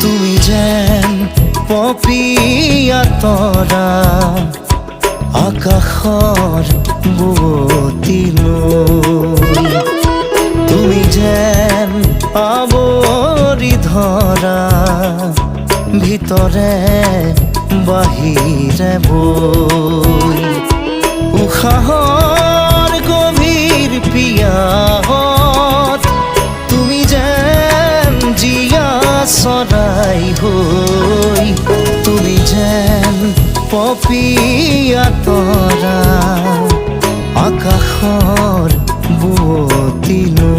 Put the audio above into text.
তুমি যেন পপিয়া তৰা আকাশৰ বুৱতী নৈ তুমি যেন আৱৰি ধৰা ভিতৰে বাহিৰে বৈ উশাহৰ গভীৰ পিয়াহত তুমি যেন জীয়া চৰাই হৈ তুমি যেন পপিয়া তৰা আকাশৰ বুৱতী নৈ